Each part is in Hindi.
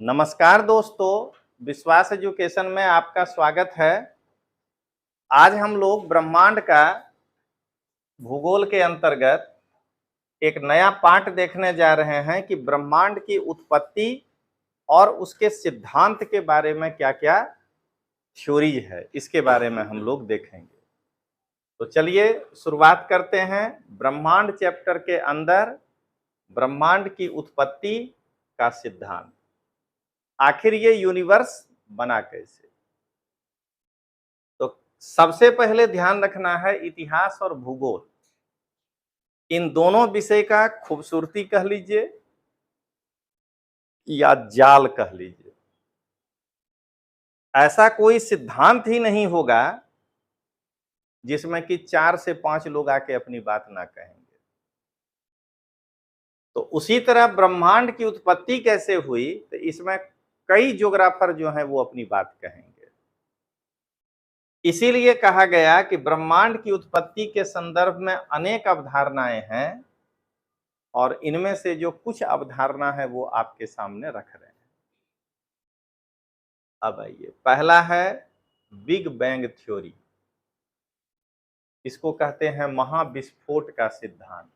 नमस्कार दोस्तों, विश्वास एजुकेशन में आपका स्वागत है। आज हम लोग ब्रह्मांड का भूगोल के अंतर्गत एक नया पार्ट देखने जा रहे हैं कि ब्रह्मांड की उत्पत्ति और उसके सिद्धांत के बारे में क्या-क्या थ्योरीज है, इसके बारे में हम लोग देखेंगे। तो चलिए शुरुआत करते हैं। ब्रह्मांड चैप्टर के अंदर ब्रह्मांड की उत्पत्ति का सिद्धांत, आखिर ये यूनिवर्स बना कैसे। तो सबसे पहले ध्यान रखना है इतिहास और भूगोल, इन दोनों विषय का खूबसूरती कह लीजिए या जाल कह लीजिए। ऐसा कोई सिद्धांत ही नहीं होगा जिसमें कि 4 से 5 लोग आके अपनी बात ना कहेंगे। तो उसी तरह ब्रह्मांड की उत्पत्ति कैसे हुई, तो इसमें कई ज्योग्राफर जो हैं वो अपनी बात कहेंगे। इसीलिए कहा गया कि ब्रह्मांड की उत्पत्ति के संदर्भ में अनेक अवधारणाएं हैं और इनमें से जो कुछ अवधारणा है वो आपके सामने रख रहे हैं। अब आइए, पहला है बिग बैंग थ्योरी। इसको कहते हैं महाविस्फोट का सिद्धांत।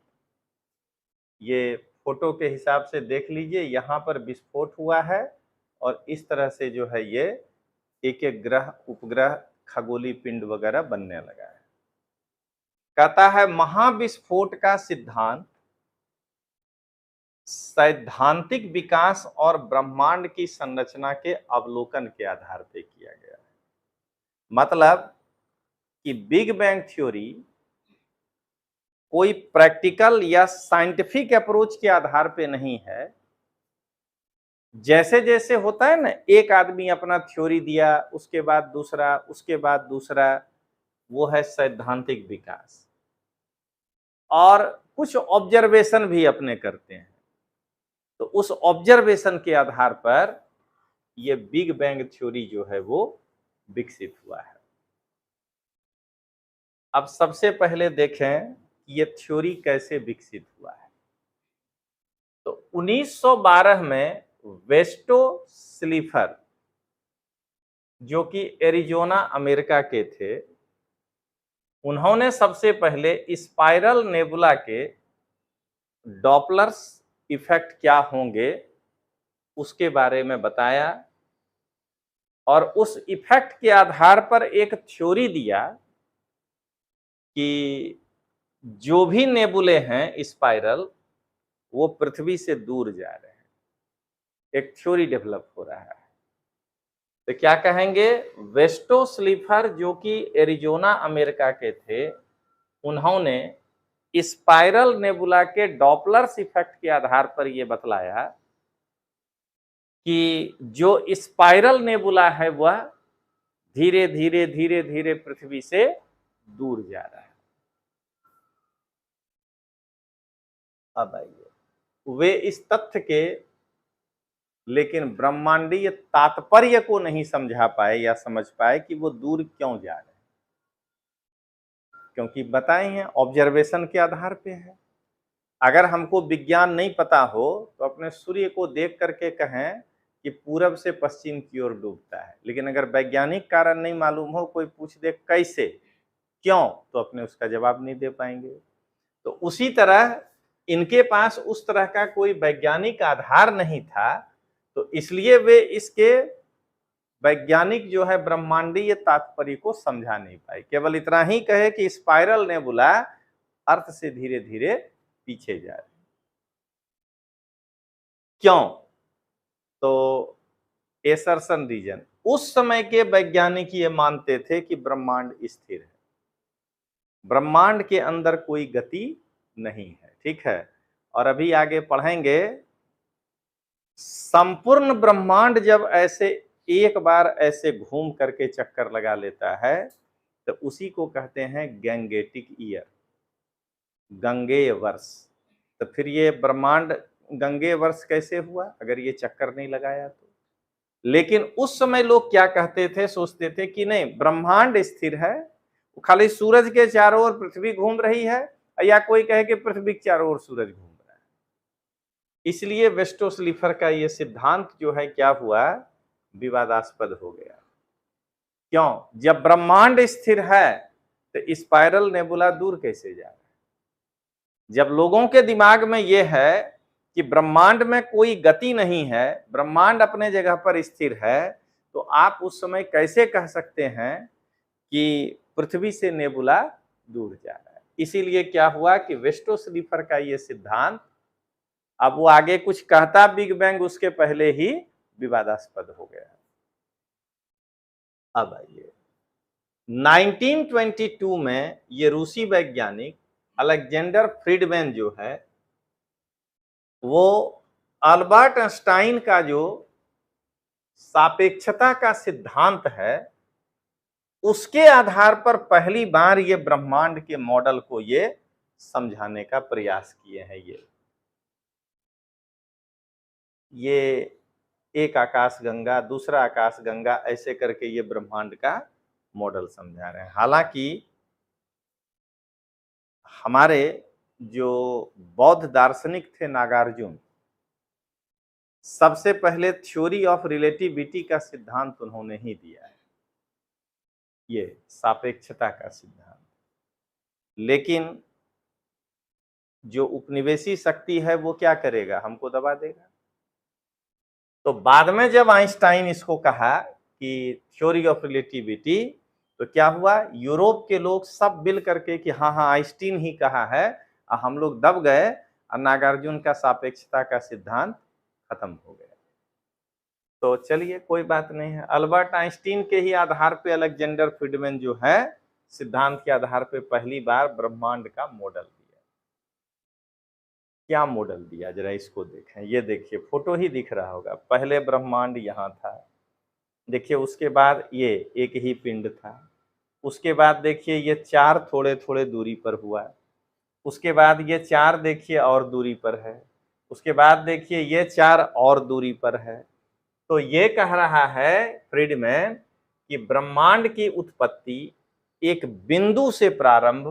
ये फोटो के हिसाब से देख लीजिए, यहाँ पर विस्फोट हुआ है और इस तरह से जो है ये एक एक ग्रह, उपग्रह, खगोलीय पिंड वगैरह बनने लगा है। कहता है महाविस्फोट का सिद्धांत सैद्धांतिक विकास और ब्रह्मांड की संरचना के अवलोकन के आधार पर किया गया है। मतलब कि बिग बैंग थ्योरी कोई प्रैक्टिकल या साइंटिफिक अप्रोच के आधार पे नहीं है। जैसे जैसे होता है ना, एक आदमी अपना थ्योरी दिया, उसके बाद दूसरा, उसके बाद दूसरा, वो है सैद्धांतिक विकास। और कुछ ऑब्जर्वेशन भी अपने करते हैं, तो उस ऑब्जर्वेशन के आधार पर ये बिग बैंग थ्योरी जो है वो विकसित हुआ है। अब सबसे पहले देखें ये थ्योरी कैसे विकसित हुआ है। तो 1912 में वेस्टो स्लीफर, जो कि एरिजोना अमेरिका के थे, उन्होंने सबसे पहले स्पाइरल नेबुला के डॉपलर्स इफेक्ट क्या होंगे उसके बारे में बताया और उस इफेक्ट के आधार पर एक थ्योरी दिया कि जो भी नेबुले हैं स्पाइरल, वो पृथ्वी से दूर जा रहे हैं। एक थ्योरी डेवलप हो रहा है। तो क्या कहेंगे, वेस्टो स्लीफर जो कि एरिजोना अमेरिका के थे, उन्होंने स्पाइरल नेबुला के डॉपलर्स इफेक्ट के आधार पर यह बतलाया कि जो स्पाइरल नेबुला है वह धीरे धीरे धीरे धीरे पृथ्वी से दूर जा रहा है। अब आइए, वे इस तथ्य के लेकिन ब्रह्मांडीय तात्पर्य को नहीं समझा पाए या समझ पाए कि वो दूर क्यों जा रहे हैं, क्योंकि बताए हैं ऑब्जर्वेशन के आधार पे है। अगर हमको विज्ञान नहीं पता हो तो अपने सूर्य को देख करके कहें कि पूरब से पश्चिम की ओर डूबता है, लेकिन अगर वैज्ञानिक कारण नहीं मालूम हो, कोई पूछ दे कैसे, क्यों, तो अपने उसका जवाब नहीं दे पाएंगे। तो उसी तरह इनके पास उस तरह का कोई वैज्ञानिक आधार नहीं था, तो इसलिए वे इसके वैज्ञानिक जो है ब्रह्मांडीय तात्पर्य को समझा नहीं पाए। केवल इतना ही कहे कि स्पाइरल नेबुला अर्थ से धीरे धीरे पीछे जा रहे। क्यों? तो एसर्शन रीजन, उस समय के वैज्ञानिक ये मानते थे कि ब्रह्मांड स्थिर है, ब्रह्मांड के अंदर कोई गति नहीं है। ठीक है, और अभी आगे पढ़ेंगे। संपूर्ण ब्रह्मांड जब ऐसे एक बार ऐसे घूम करके चक्कर लगा लेता है तो उसी को कहते हैं गैंगेटिक ईयर, गंगेय वर्ष। तो फिर ये ब्रह्मांड गंगेय वर्ष कैसे हुआ अगर ये चक्कर नहीं लगाया तो। लेकिन उस समय लोग क्या कहते थे, सोचते थे कि नहीं, ब्रह्मांड स्थिर है, खाली सूरज के चारों ओर पृथ्वी घूम रही है, या कोई कहे कि पृथ्वी के चारों ओर सूरज घूम रहा है। इसलिए वेस्टोस्लीफर का ये सिद्धांत जो है क्या हुआ, विवादास्पद हो गया। क्यों? जब ब्रह्मांड स्थिर है तो स्पाइरल नेबुला दूर कैसे जा रहा है? जब लोगों के दिमाग में यह है कि ब्रह्मांड में कोई गति नहीं है, ब्रह्मांड अपने जगह पर स्थिर है, तो आप उस समय कैसे कह सकते हैं कि पृथ्वी से नेबुला दूर जा रहा है? इसीलिए क्या हुआ कि वेस्टोस्लीफर का यह सिद्धांत, अब वो आगे कुछ कहता बिग बैंग, उसके पहले ही विवादास्पद हो गया। अब आइए 1922 में ये रूसी वैज्ञानिक अलेक्जेंडर फ्रीडमैन जो है, वो अल्बर्ट आइंस्टाइन का जो सापेक्षता का सिद्धांत है, उसके आधार पर पहली बार ये ब्रह्मांड के मॉडल को ये समझाने का प्रयास किए हैं। ये एक आकाश गंगा, दूसरा आकाश गंगा, ऐसे करके ये ब्रह्मांड का मॉडल समझा रहे हैं। हालांकि हमारे जो बौद्ध दार्शनिक थे नागार्जुन, सबसे पहले थ्योरी ऑफ रिलेटिविटी का सिद्धांत उन्होंने ही दिया है, ये सापेक्षता का सिद्धांत। लेकिन जो उपनिवेशी शक्ति है वो क्या करेगा, हमको दबा देगा। तो बाद में जब आइंस्टाइन इसको कहा कि थ्योरी ऑफ रिलेटिविटी, तो क्या हुआ, यूरोप के लोग सब मिल करके कि हाँ हाँ आइंस्टीन ही कहा है, हम लोग दब गए और नागार्जुन का सापेक्षता का सिद्धांत खत्म हो गया। तो चलिए कोई बात नहीं है, अल्बर्ट आइंस्टीन के ही आधार पे अलेक्जेंडर फ्रीडमैन जो है सिद्धांत के आधार पे पहली बार ब्रह्मांड का मॉडल दिया। क्या मॉडल दिया, जरा इसको देखें। ये देखिए फोटो ही दिख रहा होगा, पहले ब्रह्मांड यहाँ था, देखिए उसके बाद ये एक ही पिंड था, उसके बाद देखिए ये चार थोड़े थोड़े दूरी पर हुआ, उसके बाद ये चार देखिए और दूरी पर है, उसके बाद देखिए ये चार और दूरी पर है। तो ये कह रहा है फ्रीडमैन कि ब्रह्मांड की उत्पत्ति एक बिंदु से प्रारंभ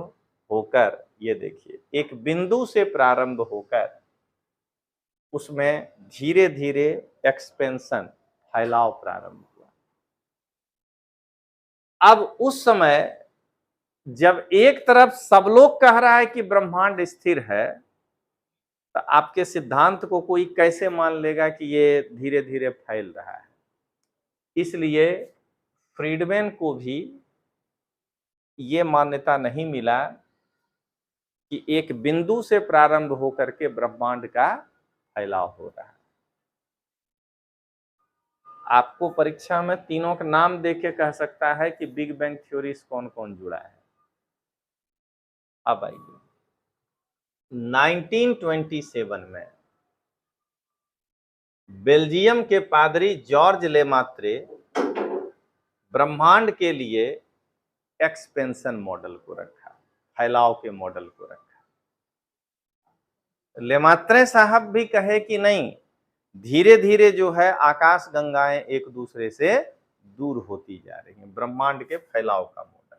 होकर, ये देखिए एक बिंदु से प्रारंभ होकर उसमें धीरे धीरे एक्सपेंशन, फैलाव प्रारंभ हुआ। अब उस समय जब एक तरफ सब लोग कह रहा है कि ब्रह्मांड स्थिर है, तो आपके सिद्धांत को कोई कैसे मान लेगा कि ये धीरे धीरे फैल रहा है। इसलिए फ्रीडमैन को भी ये मान्यता नहीं मिला कि एक बिंदु से प्रारंभ होकर के ब्रह्मांड का फैलाव हो रहा है। आपको परीक्षा में तीनों का नाम देके कह सकता है कि बिग बैंग थ्योरी से कौन कौन जुड़ा है। अब आइए 1927 में बेल्जियम के पादरी जॉर्ज लेमात्रे ब्रह्मांड के लिए एक्सपेंशन मॉडल को रखा, फैलाव के मॉडल को रखा। लेमात्रे साहब भी कहे कि नहीं, धीरे धीरे जो है आकाश गंगाएं एक दूसरे से दूर होती जा रही हैं, ब्रह्मांड के फैलाव का मॉडल।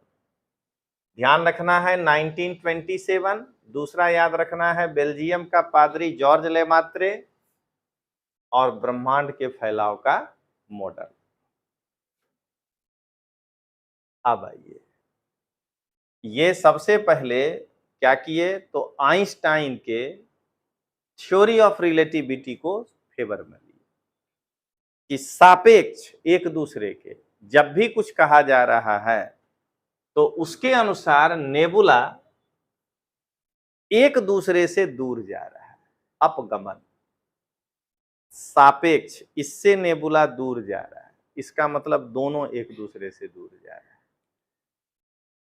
ध्यान रखना है 1927, दूसरा याद रखना है बेल्जियम का पादरी जॉर्ज लेमात्रे, और ब्रह्मांड के फैलाव का मॉडल। अब आइए, ये सबसे पहले क्या किए, तो आइंस्टाइन के थ्योरी ऑफ रिलेटिविटी को फेवर में लिए कि सापेक्ष एक दूसरे के जब भी कुछ कहा जा रहा है तो उसके अनुसार नेबुला एक दूसरे से दूर जा रहा है, अपगमन सापेक्ष, इससे नेबुला दूर जा रहा है, इसका मतलब दोनों एक दूसरे से दूर जा रहे हैं।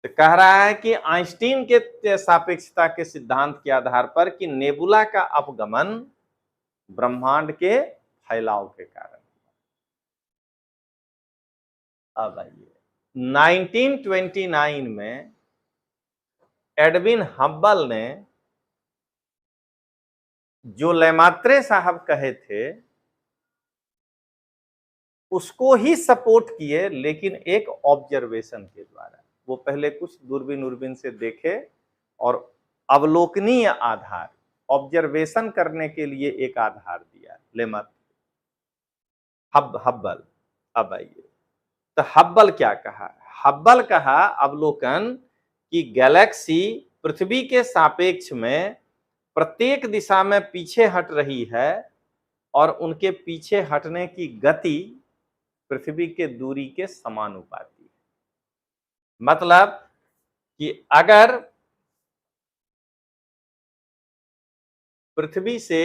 तो कह रहा है कि आइंस्टीन के सापेक्षता के सिद्धांत के आधार पर कि नेबुला का अपगमन ब्रह्मांड के फैलाव के कारण। अब आइए 1929 में एडविन हब्बल ने जो लेमात्रे साहब कहे थे उसको ही सपोर्ट किए, लेकिन एक ऑब्जर्वेशन के द्वारा। वो पहले कुछ दूरबीन से देखे और अवलोकनीय आधार, ऑब्जर्वेशन करने के लिए एक आधार दिया, ले मत। हब्बल। अब आइए, तो हब्बल क्या कहा? हब्बल कहा अवलोकन कि गैलेक्सी पृथ्वी के सापेक्ष में प्रत्येक दिशा में पीछे हट रही है और उनके पीछे हटने की गति पृथ्वी के दूरी के समानुपाती है। मतलब कि अगर पृथ्वी से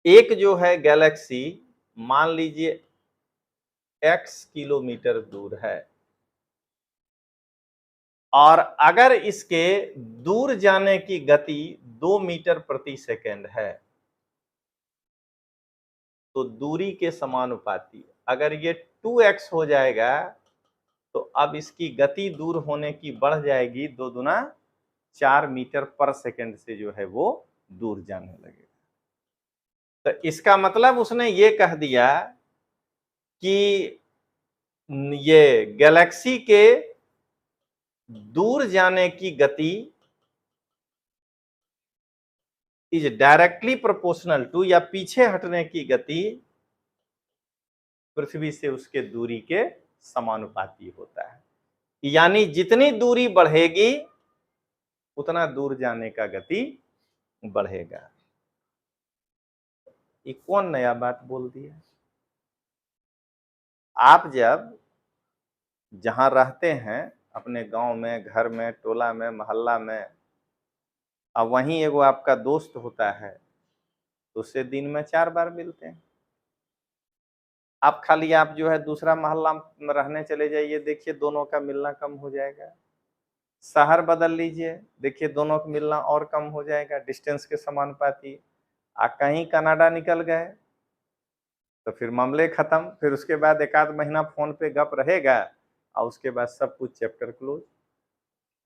एक जो है गैलेक्सी मान लीजिए x किलोमीटर दूर है, और अगर इसके दूर जाने की गति 2 मीटर प्रति सेकेंड है, तो दूरी के समानुपाती। अगर ये 2x हो जाएगा तो अब इसकी गति दूर होने की बढ़ जाएगी 2 दूना 4 मीटर पर सेकेंड से जो है वो दूर जाने लगेगा। तो इसका मतलब उसने ये कह दिया कि ये गैलेक्सी के दूर जाने की गति इज डायरेक्टली प्रोपोर्शनल टू, या पीछे हटने की गति पृथ्वी से उसके दूरी के समानुपाती होता है। यानी जितनी दूरी बढ़ेगी उतना दूर जाने का गति बढ़ेगा। ये कौन नया बात बोल दिया? आप जब जहां रहते हैं अपने गांव में, घर में, टोला में, मोहल्ला में, अब वहीं एगो आपका दोस्त होता है तो उससे दिन में 4 बार मिलते हैं। आप खाली आप जो है दूसरा मोहल्ला में रहने चले जाइए, देखिए दोनों का मिलना कम हो जाएगा। शहर बदल लीजिए, देखिए दोनों का मिलना और कम हो जाएगा डिस्टेंस के समानुपाती। कहीं कनाडा निकल गए तो फिर मामले खत्म, फिर उसके बाद 1 आध महीना फोन पे गप रहेगा और उसके बाद सब कुछ चैप्टर क्लोज।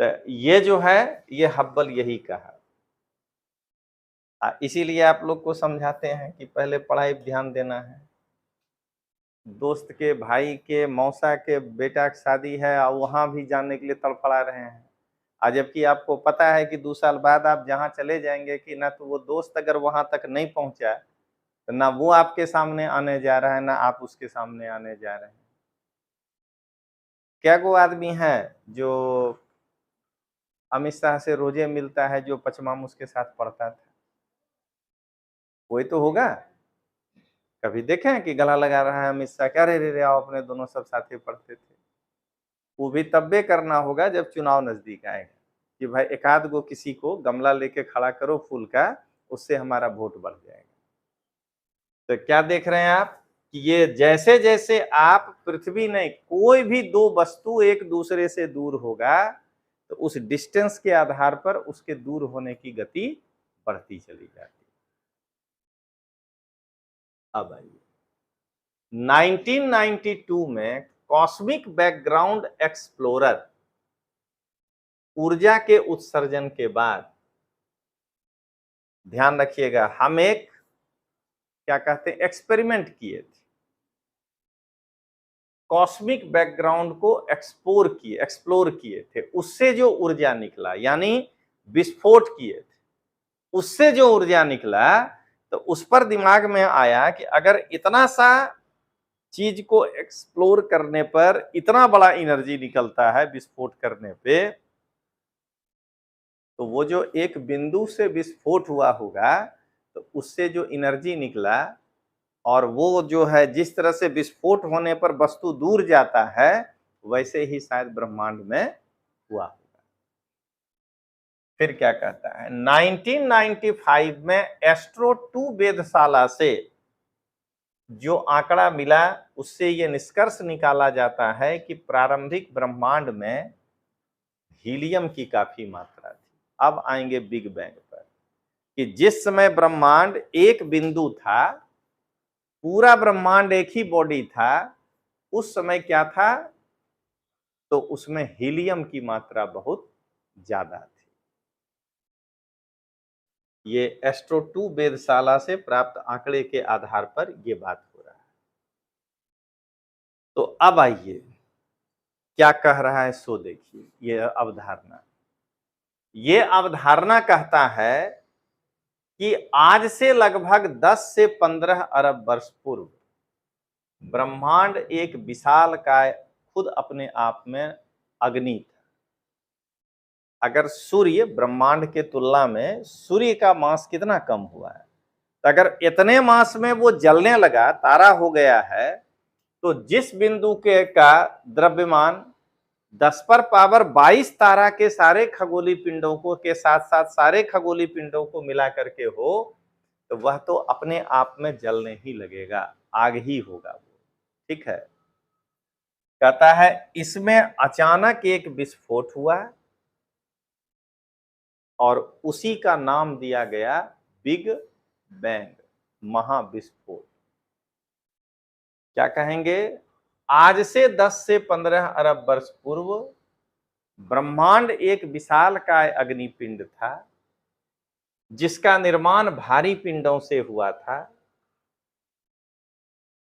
तो ये जो है ये हब्बल यही कहा। इसीलिए आप लोग को समझाते हैं कि पहले पढ़ाई पे ध्यान देना है। दोस्त के भाई के मौसा के बेटा की शादी है और वहां भी जाने के लिए तड़फड़ा रहे हैं, और जबकि आपको पता है कि 2 साल बाद आप जहां चले जाएंगे कि ना तो वो दोस्त अगर वहां तक नहीं पहुंचा तो ना वो आपके सामने आने जा रहा है ना आप उसके सामने आने जा रहे हैं। क्या वो आदमी है जो अमित शाह से रोजे मिलता है, जो पचमामुस के साथ पढ़ता था? कोई तो होगा। कभी देखे हैं कि गला लगा रहा है अमित शाह, क्या रे रे रे आओ अपने दोनों सब साथी पढ़ते थे? वो भी तब्बे करना होगा जब चुनाव नजदीक आएगा कि भाई एक आध गो किसी को गमला लेके खड़ा करो फूल का, उससे हमारा वोट बढ़ जाएगा। तो क्या देख रहे हैं आप कि ये जैसे जैसे आप पृथ्वी नहीं, कोई भी 2 वस्तु एक दूसरे से दूर होगा तो उस डिस्टेंस के आधार पर उसके दूर होने की गति बढ़ती चली जाती है। अब आइए 1992 में कॉस्मिक बैकग्राउंड एक्सप्लोरर ऊर्जा के उत्सर्जन के बाद, ध्यान रखिएगा, हम एक क्या कहते हैं एक्सपेरिमेंट किए थे। कॉस्मिक बैकग्राउंड को एक्सप्लोर किए थे, उससे जो ऊर्जा निकला, यानी विस्फोट किए थे, उससे जो ऊर्जा निकला, तो उस पर दिमाग में आया कि अगर इतना सा चीज को एक्सप्लोर करने पर इतना बड़ा एनर्जी निकलता है विस्फोट करने पे, तो वो जो एक बिंदु से विस्फोट हुआ होगा तो उससे जो एनर्जी निकला, और वो जो है जिस तरह से विस्फोट होने पर वस्तु दूर जाता है वैसे ही शायद ब्रह्मांड में हुआ होगा। फिर क्या कहता है 1995 में एस्ट्रो 2 वेधशाला से जो आंकड़ा मिला उससे ये निष्कर्ष निकाला जाता है कि प्रारंभिक ब्रह्मांड में हीलियम की काफी मात्रा थी। अब आएंगे बिग बैंग पर कि जिस समय ब्रह्मांड एक बिंदु था, पूरा ब्रह्मांड एक ही बॉडी था, उस समय क्या था? तो उसमें हीलियम की मात्रा बहुत ज्यादा थी। ये एस्ट्रो 2 वेधशाला से प्राप्त आंकड़े के आधार पर यह बात हो रहा है। तो अब आइए क्या कह रहा है सो देखिए। यह अवधारणा कहता है कि आज से लगभग 10 से 15 अरब वर्ष पूर्व ब्रह्मांड एक विशालकाय खुद अपने आप में अग्नि था। अगर सूर्य ब्रह्मांड के तुलना में सूर्य का मास कितना कम हुआ है, तो अगर इतने मास में वो जलने लगा, तारा हो गया है, तो जिस बिंदु के का द्रव्यमान 10 पर पावर 22 तारा के सारे खगोलीय पिंडों को के साथ साथ सारे खगोलीय पिंडों को मिला करके हो, तो वह तो अपने आप में जलने ही लगेगा, आग ही होगा वो। ठीक है। कहता है इसमें अचानक एक विस्फोट हुआ और उसी का नाम दिया गया बिग बैंग, महाविस्फोट। क्या कहेंगे? आज से 10 से 15 अरब वर्ष पूर्व ब्रह्मांड एक विशालकाय अग्निपिंड था, जिसका निर्माण भारी पिंडों से हुआ था।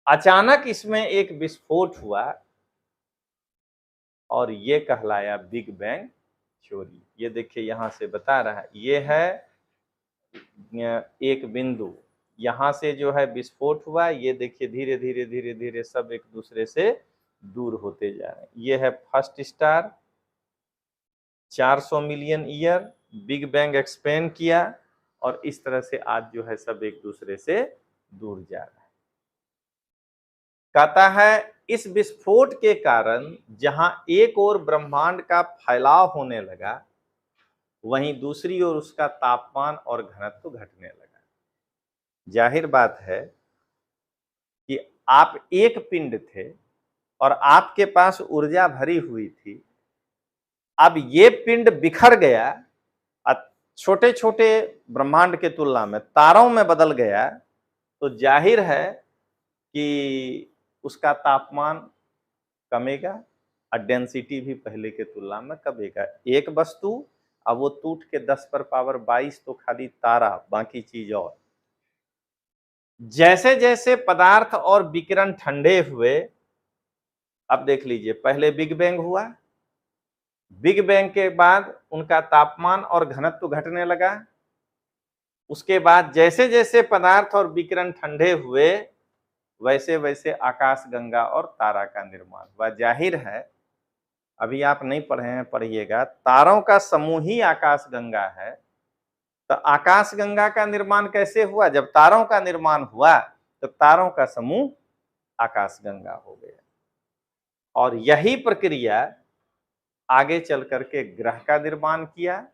अचानक इसमें एक विस्फोट हुआ और ये कहलाया बिग बैंग थ्योरी। ये देखिए यहां से बता रहा है, ये है एक बिंदु, यहां से जो है विस्फोट हुआ, ये देखिए धीरे धीरे धीरे धीरे सब एक दूसरे से दूर होते जा रहे हैं। ये है first star, 400 million year, big bang expand किया और इस तरह से आज जो है सब एक दूसरे से दूर जा रहा है। कहता है इस विस्फोट के कारण जहां एक ओर ब्रह्मांड का फैलाव होने लगा, वहीं दूसरी ओर उसका तापमान और घनत्व घटने लगा। जाहिर बात है कि आप एक पिंड थे और आपके पास ऊर्जा भरी हुई थी, अब ये पिंड बिखर गया, छोटे छोटे ब्रह्मांड के तुलना में तारों में बदल गया, तो जाहिर है कि उसका तापमान कमेगा और डेंसिटी भी पहले के तुलना में कमेगा। एक वस्तु, अब वो टूट के 10 पर पावर 22 तो खाली तारा, बाकी चीज और। जैसे जैसे पदार्थ और विकिरण ठंडे हुए, अब देख लीजिए पहले बिग बैंग हुआ, बिग बैंग के बाद उनका तापमान और घनत्व घटने लगा। उसके बाद जैसे जैसे पदार्थ और विकिरण ठंडे हुए, वैसे वैसे आकाशगंगा और तारा का निर्माण हुआ। जाहिर है, अभी आप नहीं पढ़े हैं, पढ़िएगा, तारों का समूह ही आकाशगंगा है। तो आकाशगंगा का निर्माण कैसे हुआ? जब तारों का निर्माण हुआ तो तारों का समूह आकाशगंगा हो गया। और यही प्रक्रिया आगे चल करके ग्रह का निर्माण किया,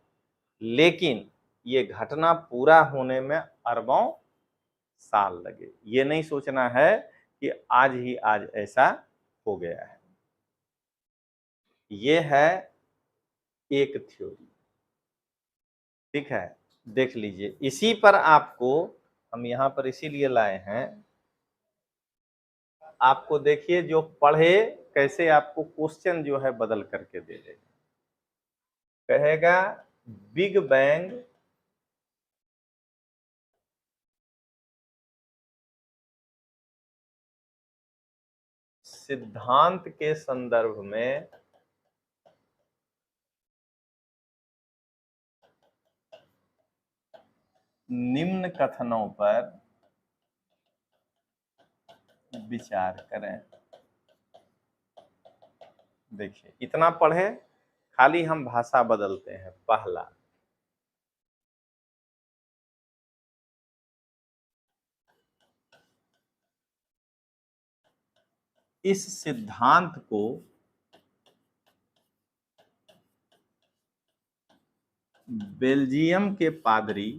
लेकिन ये घटना पूरा होने में अरबों साल लगे। ये नहीं सोचना है कि आज ही आज ऐसा हो गया है। ये है एक थ्योरी। ठीक है, देख लीजिए, इसी पर आपको हम यहां पर इसीलिए लाए हैं, आपको देखिए जो पढ़े कैसे आपको क्वेश्चन जो है बदल करके दे देगा। कहेगा बिग बैंग सिद्धांत के संदर्भ में निम्न कथनों पर विचार करें। देखिए इतना पढ़े, खाली हम भाषा बदलते हैं। पहला, इस सिद्धांत को बेल्जियम के पादरी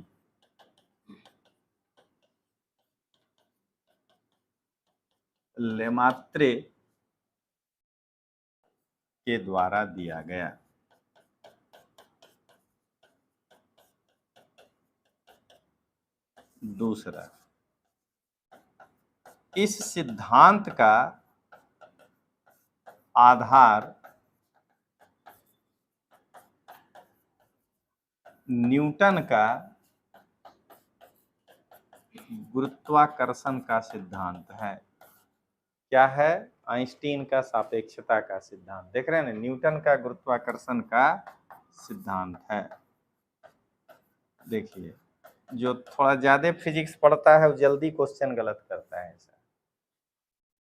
लेमात्रे के द्वारा दिया गया। दूसरा, इस सिद्धांत का आधार न्यूटन का गुरुत्वाकर्षण का सिद्धांत है। क्या है? आइंस्टीन का सापेक्षता का सिद्धांत। देख रहे हैं ना, न्यूटन का गुरुत्वाकर्षण का सिद्धांत है। देखिए जो थोड़ा ज्यादा फिजिक्स पढ़ता है वो जल्दी क्वेश्चन गलत करता है। ऐसा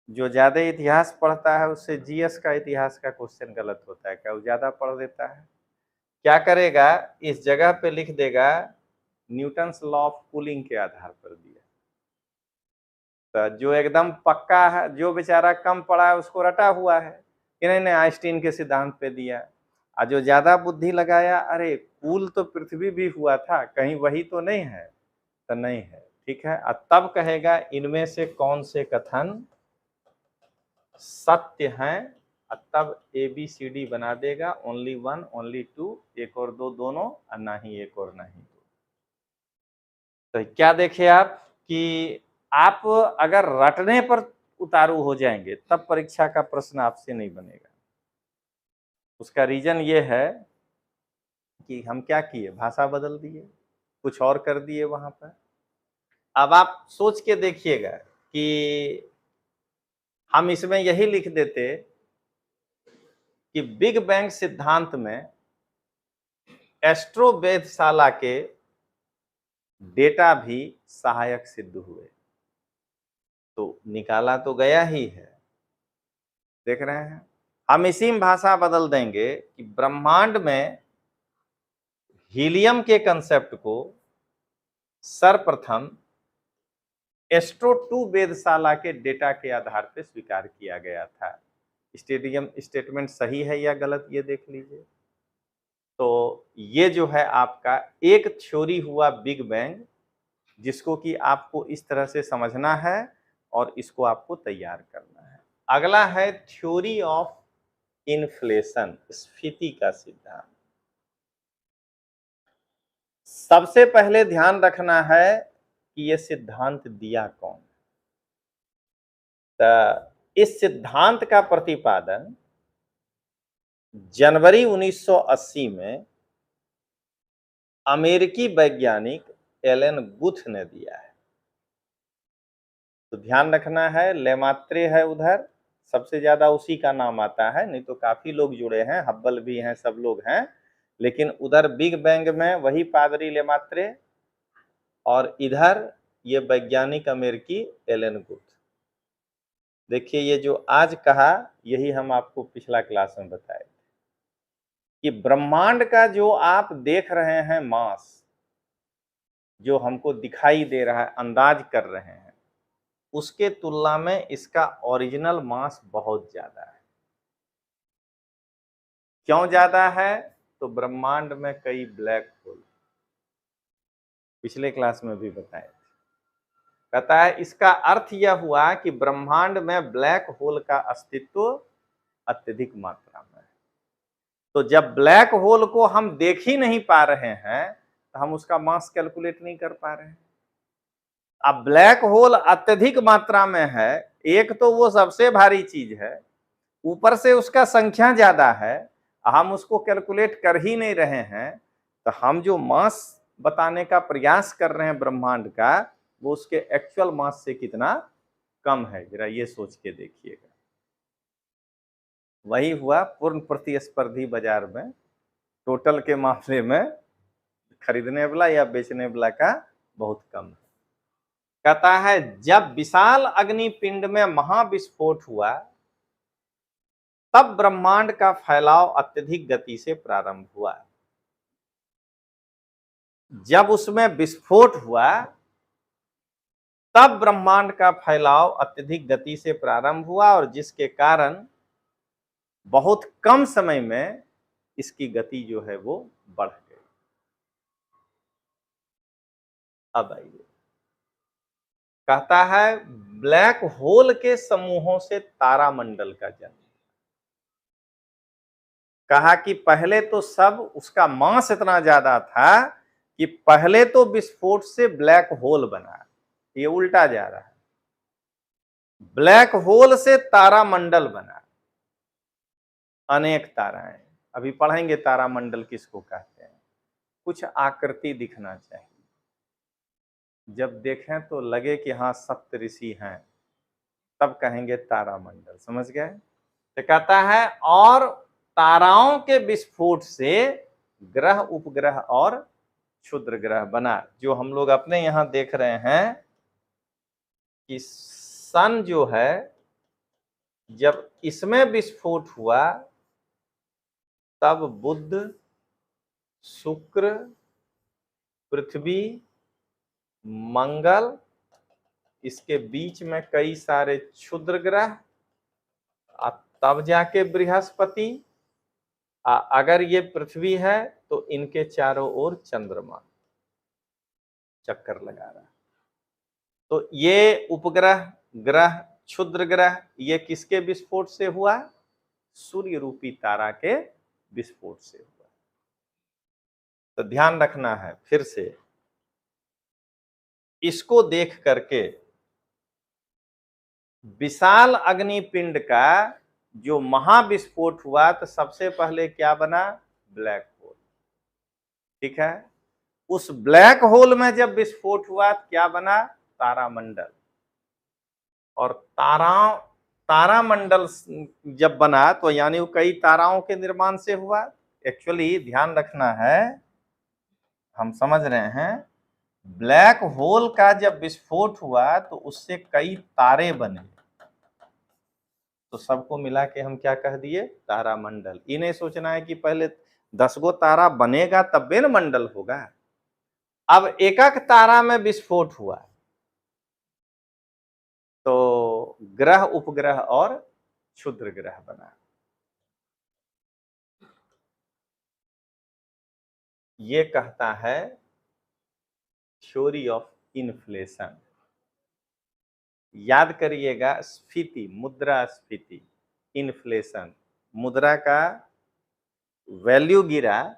जो ज्यादा इतिहास पढ़ता है उससे जीएस का इतिहास का क्वेश्चन गलत होता है। क्या वो ज्यादा पढ़ देता है? क्या करेगा, इस जगह पे लिख देगा न्यूटन्स लॉ ऑफ कूलिंग के आधार पर दिया। तो जो एकदम पक्का है, जो बेचारा कम पढ़ा है उसको रटा हुआ है कि नहीं नहीं आइंस्टीन के सिद्धांत पे दिया। और जो ज्यादा बुद्धि लगाया, अरे कूल तो पृथ्वी भी हुआ था, कहीं वही तो नहीं है, तो नहीं है, ठीक है। और तब कहेगा इनमें से कौन से कथन सत्य हैं, और तब ABCD बना देगा, ओनली वन ओनली टू, एक और दो दोनों, और ना ही एक और ना ही दो। तो क्या देखे आप कि आप अगर रटने पर उतारू हो जाएंगे तब परीक्षा का प्रश्न आपसे नहीं बनेगा। उसका रीजन ये है कि हम क्या किए, भाषा बदल दिए, कुछ और कर दिए वहां पर। अब आप सोच के देखिएगा कि हम इसमें यही लिख देते कि बिग बैंग सिद्धांत में एस्ट्रो वेधशाला के डेटा भी सहायक सिद्ध हुए, तो निकाला तो गया ही है। देख रहे हैं, हम इसी में भाषा बदल देंगे कि ब्रह्मांड में हीलियम के कंसेप्ट को सर्वप्रथम एस्ट्रो 2 वेधशाला के डेटा के आधार पर स्वीकार किया गया था। स्टेटमेंट सही है या गलत, ये देख लीजिए। तो ये जो है आपका एक थ्योरी हुआ बिग बैंग, जिसको कि आपको इस तरह से समझना है और इसको आपको तैयार करना है। अगला है थ्योरी ऑफ इन्फ्लेशन, स्फीति का सिद्धांत। सबसे पहले ध्यान रखना है कि यह सिद्धांत दिया कौन। तो इस सिद्धांत का प्रतिपादन जनवरी 1980 में अमेरिकी वैज्ञानिक एलन गुथ ने दिया है। तो ध्यान रखना है, लेमात्रे है उधर, सबसे ज्यादा उसी का नाम आता है, नहीं तो काफी लोग जुड़े हैं, हब्बल भी हैं, सब लोग हैं, लेकिन उधर बिग बैंग में वही पादरी लेमात्रे, और इधर ये वैज्ञानिक अमेरिकी एलन गुथ। देखिए ये जो आज कहा, यही हम आपको पिछला क्लास में बताए कि ब्रह्मांड का जो आप देख रहे हैं मास, जो हमको दिखाई दे रहा है, अंदाज कर रहे हैं, उसके तुलना में इसका ओरिजिनल मास बहुत ज्यादा है। क्यों ज्यादा है? तो ब्रह्मांड में कई ब्लैक होल, पिछले क्लास में भी बताया। कहता है इसका अर्थ यह हुआ कि ब्रह्मांड में ब्लैक होल का अस्तित्व अत्यधिक मात्रा में है। तो जब ब्लैक होल को हम देख ही नहीं पा रहे हैं तो हम उसका मास कैलकुलेट नहीं कर पा रहे हैं। अब ब्लैक होल अत्यधिक मात्रा में है, एक तो वो सबसे भारी चीज है, ऊपर से उसका संख्या ज्यादा है, हम उसको कैलकुलेट कर ही नहीं रहे हैं, तो हम जो मास बताने का प्रयास कर रहे हैं ब्रह्मांड का, वो उसके एक्चुअल मास से कितना कम है, जरा ये सोच के देखिएगा। वही हुआ पूर्ण प्रतिस्पर्धी बाजार में, टोटल के मामले में खरीदने वाला या बेचने वाला का बहुत कम है। कहता है जब विशाल अग्निपिंड में महाविस्फोट हुआ तब ब्रह्मांड का फैलाव अत्यधिक गति से प्रारंभ हुआ। जब उसमें विस्फोट हुआ तब ब्रह्मांड का फैलाव अत्यधिक गति से प्रारंभ हुआ, और जिसके कारण बहुत कम समय में इसकी गति जो है वो बढ़ गई। अब आइए, कहता है ब्लैक होल के समूहों से तारामंडल का जन्म। कहा कि पहले तो सब, उसका मास इतना ज्यादा था कि पहले तो विस्फोट से ब्लैक होल बना, ये उल्टा जा रहा है। ब्लैक होल से तारामंडल बना, अनेक ताराएं। अभी पढ़ेंगे तारामंडल किसको कहते हैं। कुछ आकृति दिखना चाहिए, जब देखें तो लगे कि हाँ सप्तऋषि हैं, तब कहेंगे तारामंडल, समझ गए। तो कहता है और ताराओं के विस्फोट से ग्रह उपग्रह और क्षुद्र ग्रह बना। जो हम लोग अपने यहाँ देख रहे हैं कि सन जो है, जब इसमें विस्फोट हुआ तब बुध, शुक्र, पृथ्वी, मंगल, इसके बीच में कई सारे क्षुद्र ग्रह, तब जाके बृहस्पति, अगर ये पृथ्वी है तो इनके चारों ओर चंद्रमा चक्कर लगा रहा है। तो ये उपग्रह, ग्रह, क्षुद्र ग्रह, ये किसके विस्फोट से हुआ? सूर्य रूपी तारा के विस्फोट से हुआ। तो ध्यान रखना है फिर से, इसको देख करके विशाल अग्निपिंड का जो महाविस्फोट हुआ तो सबसे पहले क्या बना? Black hole. ठीक है, उस ब्लैक होल में जब विस्फोट हुआ तो क्या बना? तारामंडल। और तारामंडल जब बना तो यानी वो कई ताराओं के निर्माण से हुआ। एक्चुअली ध्यान रखना है, हम समझ रहे हैं, ब्लैक होल का जब विस्फोट हुआ तो उससे कई तारे बने, तो सबको मिला के हम क्या कह दिए? तारामंडल। ये नहीं सोचना है कि पहले 10 गो तारा बनेगा तब न मंडल होगा। अब एक एक तारा में विस्फोट हुआ तो ग्रह, उपग्रह और क्षुद्र ग्रह बना। ये कहता है थ्योरी ऑफ इन्फ्लेशन। याद करिएगा, स्फीति, मुद्रास्फीति, इन्फ्लेशन, मुद्रा का वैल्यू गिरा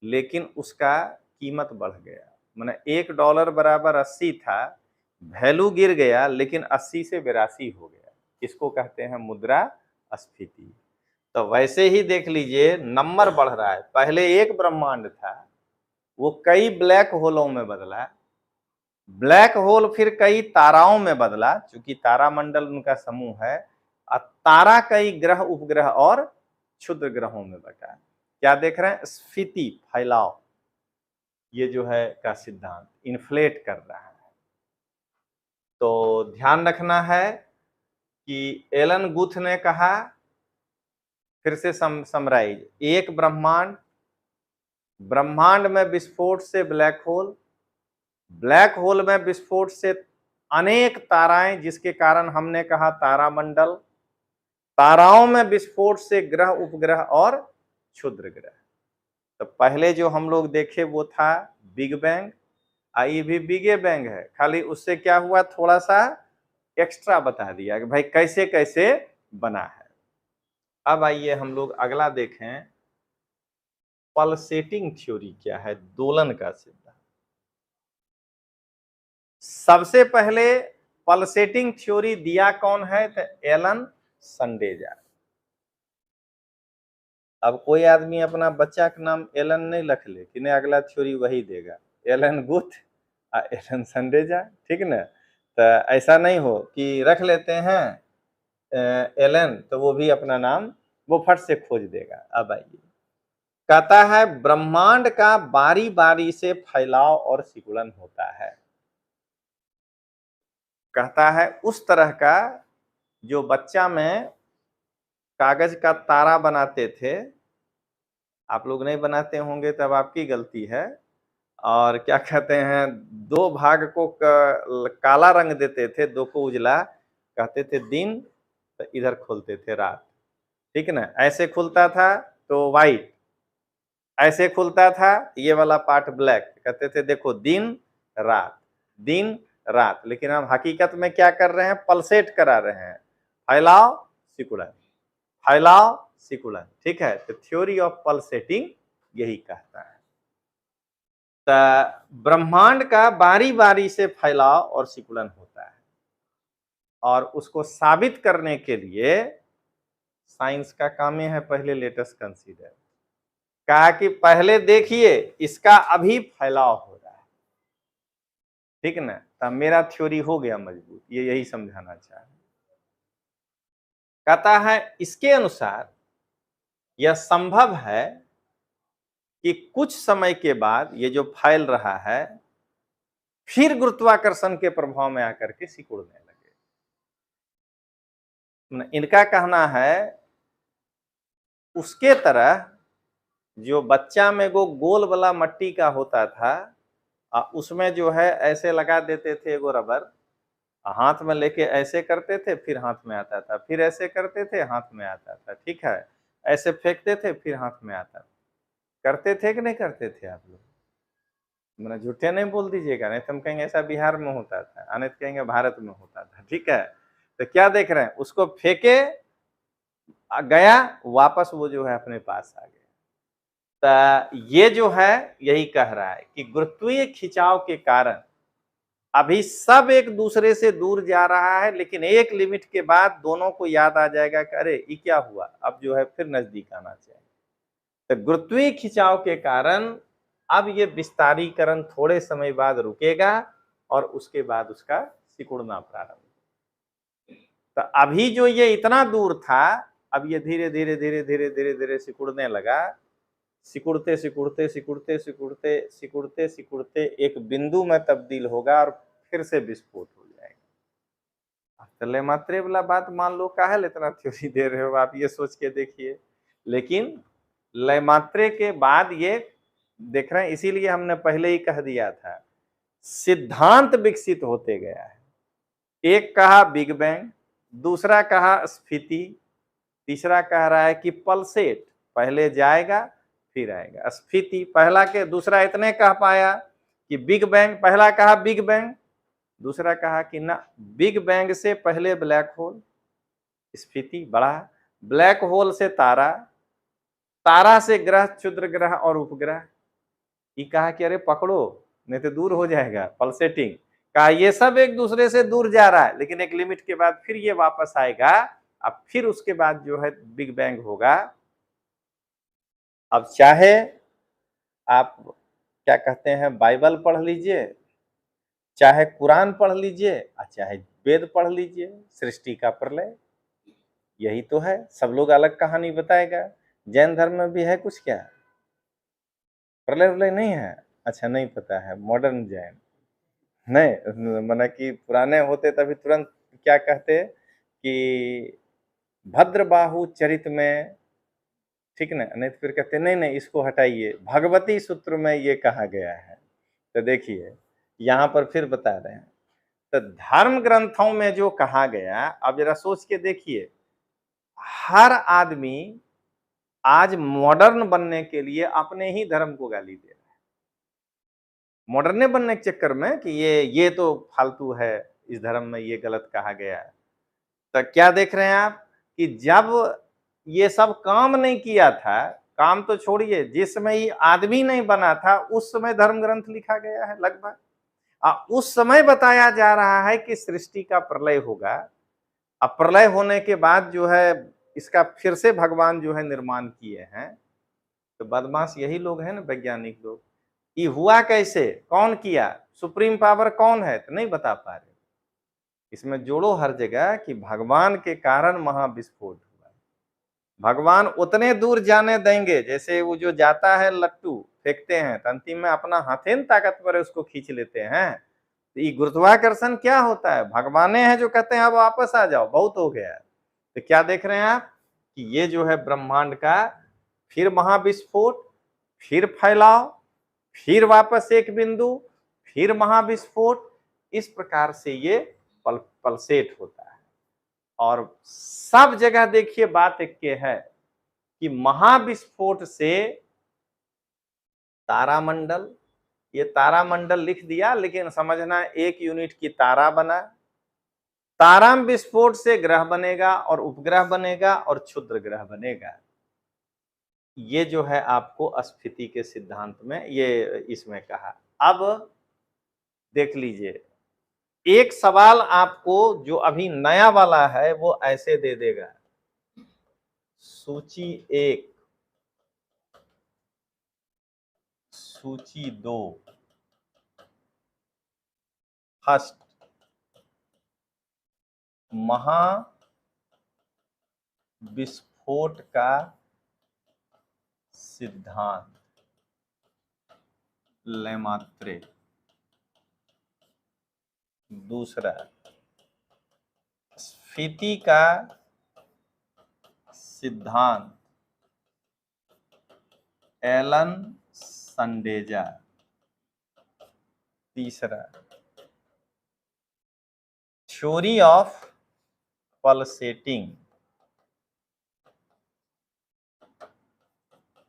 लेकिन उसका कीमत बढ़ गया। माने $1 बराबर 80 था, वैल्यू गिर गया लेकिन 80 से 82 हो गया। इसको कहते हैं मुद्रास्फीति। तो वैसे ही देख लीजिए, नंबर बढ़ रहा है। पहले एक ब्रह्मांड था, वो कई ब्लैक होलों में बदला, ब्लैक होल फिर कई ताराओं में बदला, क्योंकि तारामंडल उनका समूह है, और तारा कई ग्रह, उपग्रह और क्षुद्र ग्रहों में बटा। क्या देख रहे हैं? स्फीति, फैलाव, ये जो है का सिद्धांत इन्फ्लेट कर रहा है। तो ध्यान रखना है कि एलन गुथ ने कहा, फिर से समराइज, एक ब्रह्मांड, ब्रह्मांड में विस्फोट से ब्लैक होल, ब्लैक होल में विस्फोट से अनेक ताराएं, जिसके कारण हमने कहा तारामंडल, ताराओं में विस्फोट से ग्रह, उपग्रह और क्षुद्र ग्रह। तो पहले जो हम लोग देखे वो था बिग बैंग, ये भी बिगे बैंग है, खाली उससे क्या हुआ, थोड़ा सा एक्स्ट्रा बता दिया कि भाई कैसे कैसे बना है। अब आइए हम लोग अगला देखें, पल्सेटिंग थ्योरी क्या है, दोलन का सिद्धांत। सबसे पहले पल्सेटिंग थ्योरी दिया कौन है? तो एलन संडेजा। अब कोई आदमी अपना बच्चा का नाम एलन नहीं रख ले कि नहीं अगला थ्योरी वही देगा, एलन गुथ एलन संडेजा, ठीक ना। तो ऐसा नहीं हो कि रख लेते हैं एलन तो वो भी अपना नाम वो फट से खोज देगा। अब आइए, कहता है ब्रह्मांड का बारी बारी से फैलाव और सिकुड़न होता है। कहता है उस तरह का जो बच्चा में कागज का तारा बनाते थे, आप लोग नहीं बनाते होंगे तब आपकी गलती है, और क्या कहते हैं, 2 भाग को काला रंग देते थे, 2 को उजला, कहते थे दिन, तो इधर खोलते थे रात, ठीक ना। ऐसे खुलता था तो व्हाइट, ऐसे खुलता था ये वाला पार्ट ब्लैक, कहते थे देखो दिन रात, दिन रात। लेकिन हम हकीकत में क्या कर रहे हैं? पल्सेट करा रहे हैं, फैलाव सिकुड़न, फैलाव सिकुड़न, ठीक है। तो थ्योरी ऑफ पल्सेटिंग यही कहता है। तो ब्रह्मांड का बारी बारी से फैलाव और सिकुड़न होता है, और उसको साबित करने के लिए साइंस का काम है पहले लेटेस्ट कंसीडर, कहा कि पहले देखिए इसका अभी फैलाव हो रहा है, ठीक ना। तब मेरा थ्योरी हो गया मजबूत, ये यही समझाना चाह रहे। कहता है इसके अनुसार यह संभव है कि कुछ समय के बाद ये जो फैल रहा है फिर गुरुत्वाकर्षण के प्रभाव में आकर के सिकुड़ने लगे। इनका कहना है उसके तरह जो बच्चा में वो गोल वाला मट्टी का होता था, उसमें जो है ऐसे लगा देते थे एगो रबर, हाथ में लेके ऐसे करते थे फिर हाथ में आता था, फिर ऐसे करते थे हाथ में आता था, ठीक है, ऐसे फेंकते थे फिर हाथ में आता था। करते थे कि नहीं करते थे आप लोग? मैंने झूठे नहीं बोल दीजिएगा, नहीं तो हम कहेंगे ऐसा बिहार में होता था, आने तो कहेंगे भारत में होता था, ठीक है। तो क्या देख रहे हैं, उसको फेंके गया, वापस वो जो है अपने पास आ गया। तो ये जो है यही कह रहा है कि गुरुत्वीय खिंचाव के कारण अभी सब एक दूसरे से दूर जा रहा है, लेकिन एक लिमिट के बाद दोनों को याद आ जाएगा कि अरे ये क्या हुआ, अब जो है फिर नजदीक आना चाहिए। तो गुरुत्वीय खिंचाव के कारण अब ये विस्तारीकरण थोड़े समय बाद रुकेगा और उसके बाद उसका सिकुड़ना प्रारंभ। तो अभी जो ये इतना दूर था, अब ये धीरे धीरे धीरे धीरे धीरे धीरे सिकुड़ने लगा। सिकुड़ते सिकुड़ते सिकुड़ते सिकुड़ते सिकुड़ते सिकुड़ते एक बिंदु में तब्दील होगा और फिर से विस्फोट हो जाएगा। तो लेमात्रे वाला बात मान लो, काहे इतना थ्योरी दे रहे हो आप, ये सोच के देखिए। लेकिन लेमात्रे के बाद ये देख रहे हैं, इसीलिए हमने पहले ही कह दिया था सिद्धांत विकसित होते गया है। एक कहा बिग बैंग, दूसरा कहा स्फीति, तीसरा कह रहा है कि पल्सेट, पहले जाएगा फिर आएगा। स्फीति पहला के दूसरा इतने कह पाया कि बिग बैंग, पहला कहा बिग बैंग, दूसरा कहा कि ना बिग बैंग से पहले ब्लैक होल, स्फीति बढ़ा, ब्लैक होल से तारा, तारा से ग्रह, क्षुद्र ग्रह और उपग्रह। ये कहा कि अरे पकड़ो नहीं तो दूर हो जाएगा, पल्सेटिंग। कहा ये सब एक दूसरे से दूर जा रहा है, लेकिन एक लिमिट के बाद फिर ये वापस आएगा। अब फिर उसके बाद जो है बिग बैंग होगा। अब चाहे आप क्या कहते हैं बाइबल पढ़ लीजिए, चाहे कुरान पढ़ लीजिए, और चाहे वेद पढ़ लीजिए, सृष्टि का प्रलय यही तो है। सब लोग अलग कहानी बताएगा। जैन धर्म में भी है कुछ क्या प्रलय प्रलय नहीं है? अच्छा नहीं पता है, मॉडर्न जैन नहीं, माना कि पुराने होते तभी तुरंत क्या कहते कि भद्रबाहु चरित में, ठीक ना, नहीं तो फिर कहते नहीं नहीं इसको हटाइए, भगवती सूत्र में ये कहा गया है। तो देखिए यहाँ पर फिर बता रहे हैं, तो धर्म ग्रंथों में जो कहा गया, अब जरा सोच के देखिए, हर आदमी आज मॉडर्न बनने के लिए अपने ही धर्म को गाली दे रहा है। मॉडर्न बनने के चक्कर में कि ये तो फालतू है, इस धर्म में ये गलत कहा गया है। तो क्या देख रहे हैं आप कि जब ये सब काम नहीं किया था, काम तो छोड़िए, जिस समय ये आदमी नहीं बना था उस समय धर्म ग्रंथ लिखा गया है लगभग। उस समय बताया जा रहा है कि सृष्टि का प्रलय होगा। अब प्रलय होने के बाद जो है इसका फिर से भगवान जो है निर्माण किए हैं। तो बदमाश यही लोग हैं ना, वैज्ञानिक लोग। ये हुआ कैसे, कौन किया, सुप्रीम पावर कौन है, तो नहीं बता पा रहे। इसमें जोड़ो हर जगह कि भगवान के कारण महाविस्फोट हुआ। भगवान उतने दूर जाने देंगे, जैसे वो जो जाता है लट्टू फेंकते हैं तो अंतिम में अपना हाथेन ताकतवर है उसको खींच लेते हैं। तो ये गुरुत्वाकर्षण क्या होता है, भगवाने हैं जो कहते हैं अब वापस आ जाओ, बहुत हो गया। तो क्या देख रहे हैं आप कि ये जो है ब्रह्मांड का फिर महाविस्फोट, फिर फैलाव, फिर वापस एक बिंदु, फिर महाविस्फोट, इस प्रकार से ये पल्सेट होता है। और सब जगह देखिए बात एक के है कि महाविस्फोट से तारामंडल, ये तारामंडल लिख दिया, लेकिन समझना एक यूनिट की तारा बना। तारा विस्फोट से ग्रह बनेगा और उपग्रह बनेगा और क्षुद्र ग्रह बनेगा। ये जो है आपको स्फीति के सिद्धांत में ये इसमें कहा। अब देख लीजिए, एक सवाल आपको जो अभी नया वाला है वो ऐसे दे देगा, सूची 1, सूची 2, फर्स्ट महाविस्फोट का सिद्धांत, लेमात्रे। दूसरा, स्फीति का सिद्धांत, एलन संडेजा। तीसरा, theory of pulsating,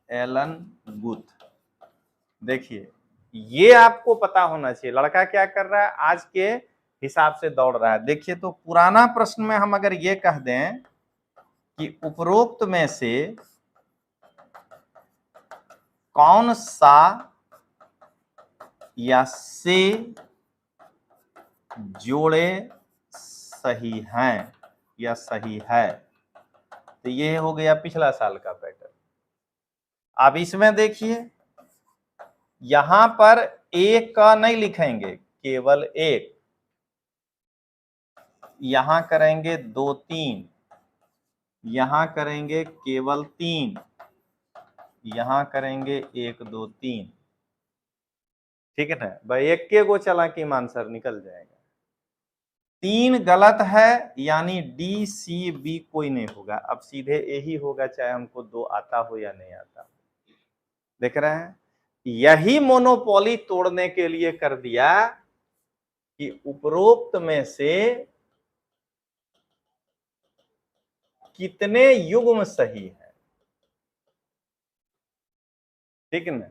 Elon Guth. देखिए, ये आपको पता होना चाहिए लड़का क्या कर रहा है, आज के हिसाब से दौड़ रहा है। देखिए, तो पुराना प्रश्न में हम अगर ये कह दें कि उपरोक्त में से कौन सा या से जोड़े सही हैं या सही है, तो ये हो गया पिछला साल का पैटर्न। अब इसमें देखिए, यहां पर एक का नहीं लिखेंगे, केवल एक। यहां करेंगे 2 3, यहां करेंगे केवल 3, यहां करेंगे 1 2 3। ठीक है ना भाई, एक के गो चालाकी में आंसर निकल जाएगा। 3 गलत है, यानी डी सी बी कोई नहीं होगा। अब सीधे यही होगा, चाहे हमको 2 आता हो या नहीं आता हो। देख रहे हैं, यही मोनोपोली तोड़ने के लिए कर दिया कि उपरोक्त में से कितने युग्म सही है, ठीक है ना,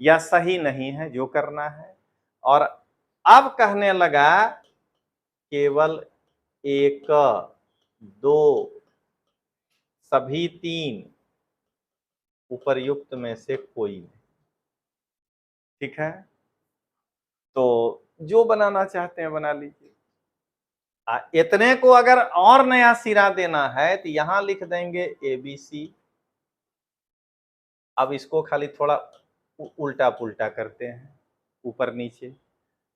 या सही नहीं है, जो करना है। और अब कहने लगा केवल 1 2 सभी 3, उपर्युक्त में से कोई नहीं। ठीक है, तो जो बनाना चाहते हैं बना लीजिए। इतने को अगर और नया सिरा देना है तो यहां लिख देंगे ABC। अब इसको खाली थोड़ा उल्टा पुल्टा करते हैं, ऊपर नीचे।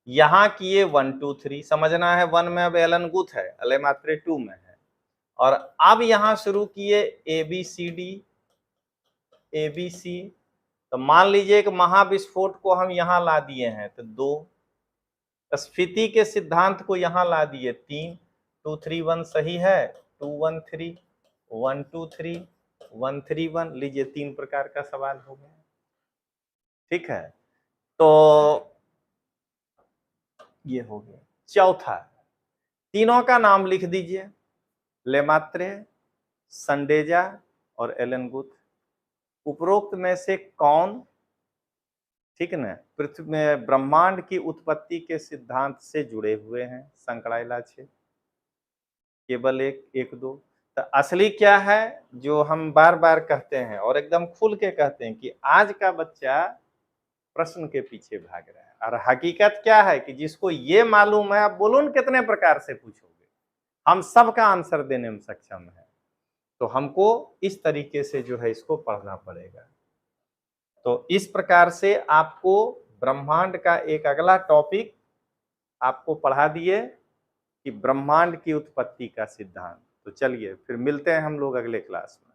यहां किए 1 2 3, समझना है 1 में अब एलन गुथ है, लेमात्रे 2 में है। और अब यहां शुरू किए ABCD ABC। तो मान लीजिए एक महाविस्फोट को हम यहां ला दिए हैं तो 2, स्फीति के सिद्धांत को यहां ला दिए 3, 2 3 1 सही है, 2 1 3 1 2 3 1 3 1। लीजिए 3 प्रकार का सवाल हो गया। ठीक है, तो ये हो गया। चौथा, तीनों का नाम लिख दीजिए, लेमात्रे, संडेजा और एलन गुथ। उपरोक्त में से कौन, ठीक है ना, पृथ्वी में ब्रह्मांड की उत्पत्ति के सिद्धांत से जुड़े हुए हैं, संकड़ाइला 6, केवल 1 1 2। तो असली क्या है, जो हम बार बार कहते हैं और एकदम खुल के कहते हैं कि आज का बच्चा प्रश्न के पीछे भाग रहा है। और हकीकत क्या है कि जिसको ये मालूम है, आप बोलो न कितने प्रकार से पूछोगे, हम सबका आंसर देने में सक्षम है। तो हमको इस तरीके से जो है इसको पढ़ना पड़ेगा। तो इस प्रकार से आपको ब्रह्मांड का एक अगला टॉपिक आपको पढ़ा दिए कि ब्रह्मांड की उत्पत्ति का सिद्धांत। तो चलिए फिर मिलते हैं हम लोग अगले क्लास में।